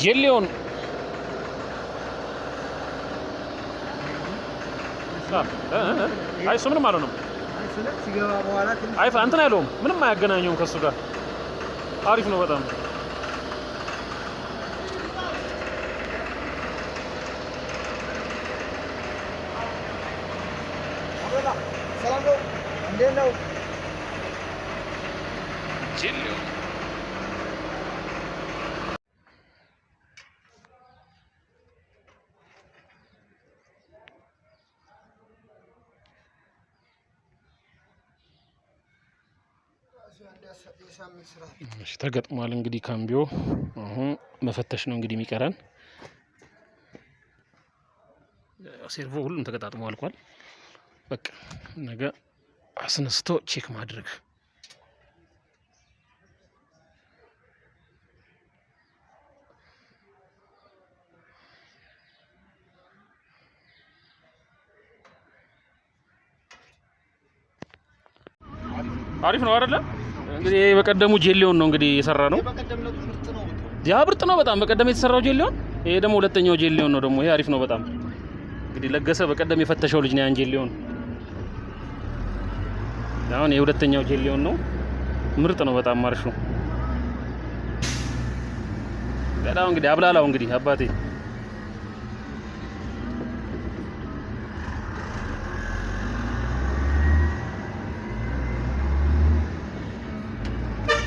ጄሊዮን አይ እሱ ምንም አልሆነም። አይ እንትን አይለውም፣ ምንም አያገናኘውም ከሱ ጋር። አሪፍ ነው በጣም። ሰላም ነው፣ እንዴት ነው? ጄሊዮን እሺ ተገጥሟል። እንግዲህ ካምቢዮ አሁን መፈተሽ ነው እንግዲህ የሚቀረን። ሴርቮ ሁሉም ተገጣጥሞ አልቋል። በቃ ነገ አስነስቶ ቼክ ማድረግ። አሪፍ ነው አይደለ? እንግዲህ በቀደሙ ጄሊዮን ነው እንግዲህ የሰራ ነው። ያ ብርጥ ነው በጣም በቀደም የተሰራው ጄሊዮን። ይሄ ደግሞ ሁለተኛው ጄሊዮን ነው ደግሞ። ይሄ አሪፍ ነው በጣም። እንግዲህ ለገሰ በቀደም የፈተሸው ልጅ ነው ያን ጄሊዮን። አሁን የሁለተኛው ጄሊዮን ነው። ምርጥ ነው በጣም አሪፍ ነው። ገዳው እንግዲህ አብላላው እንግዲህ አባቴ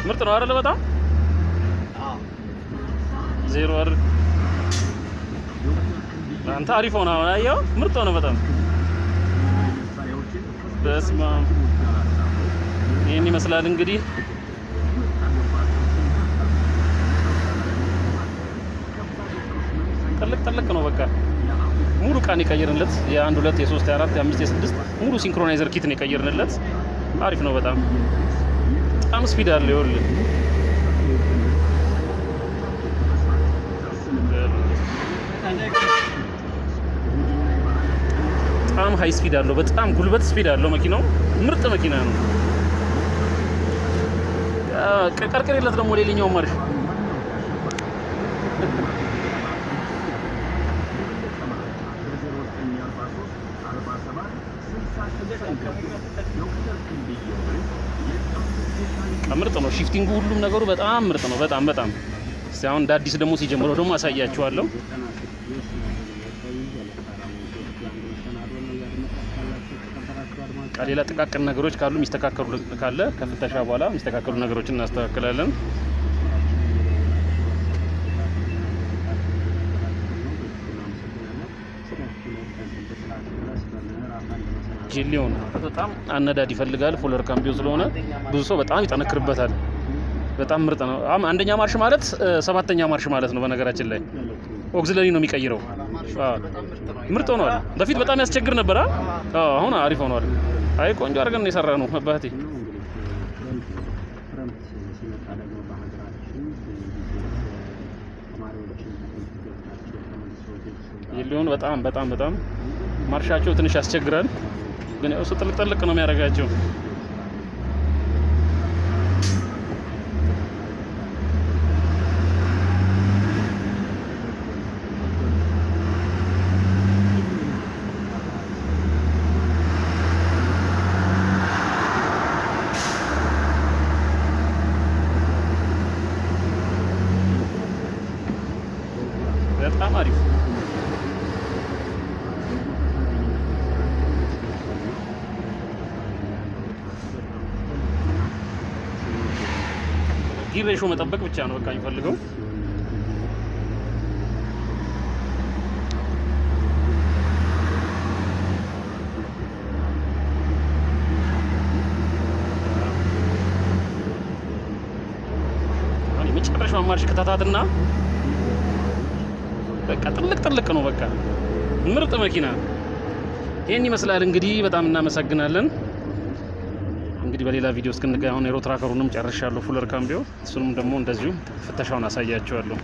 ምርጥ ነው አይደል? በጣም ዜሮ አይደል? አንተ አሪፍ ሆነ አሁን አየኸው? ምርጥ ሆነ በጣም። በስመ አብ ይሄን ይመስላል እንግዲህ። ጥልቅ ነው በቃ። ሙሉ ቃን የቀየርንለት የ1 2 የ3 የ4 የ5 የ6 ሙሉ ሲንክሮናይዘር ኪት ነው የቀየርንለት። አሪፍ ነው በጣም። በጣም ስፒድ አለው ይኸውልህ። በጣም ሃይ ስፒድ አለው። በጣም ጉልበት ስፒድ አለው መኪናው። ምርጥ መኪና ነው። ቀርቀሬለት ደግሞ ሌላኛው ማርሽ ምርጥ ነው። ሺፍቲንጉ ሁሉም ነገሩ በጣም ምርጥ ነው። በጣም አሁን እንደ አዲስ ደግሞ ሲጀምረው ደግሞ አሳያችኋለሁ። ሌላ ጥቃቅን ነገሮች ካሉ የሚስተካከሉ ካለ ከፍተሻ በኋላ የሚስተካከሉ ነገሮችን እናስተካክላለን። ጄሊዮን በጣም አነዳድ ይፈልጋል። ፉለር ካምቢዮ ስለሆነ ብዙ ሰው በጣም ይጠነክርበታል። በጣም ምርጥ ነው። አንደኛ ማርሽ ማለት 7ኛ ማርሽ ማለት ነው። በነገራችን ላይ ኦክሲለሪ ነው የሚቀይረው። ምርጥ ሆኗል። በፊት በጣም ያስቸግር ነበር። አሁን አሪፍ ሆኗል። አይ ቆንጆ አድርገን ነው የሰራ ነው አባቴ። ጄሊዮን በጣም ማርሻቸው ትንሽ ያስቸግራል፣ ግን እሱ ጥልቅ ነው የሚያደርጋቸው። በጣም አሪፍ ጊር ሬሾ መጠበቅ ብቻ ነው በቃ የሚፈልገው። አሁን የመጨረሻው ማርሽ ከተታትና በቃ ጥልቅ ነው በቃ። ምርጥ መኪና ይሄን ይመስላል እንግዲህ። በጣም እናመሰግናለን። እንግዲህ በሌላ ቪዲዮ እስክንገናኝ አሁን ኤሮ ትራከሩንም ጨርሻለሁ። ፉለር ካምቢዮ እሱንም ደግሞ እንደዚሁ ፍተሻውን አሳያችኋለሁ።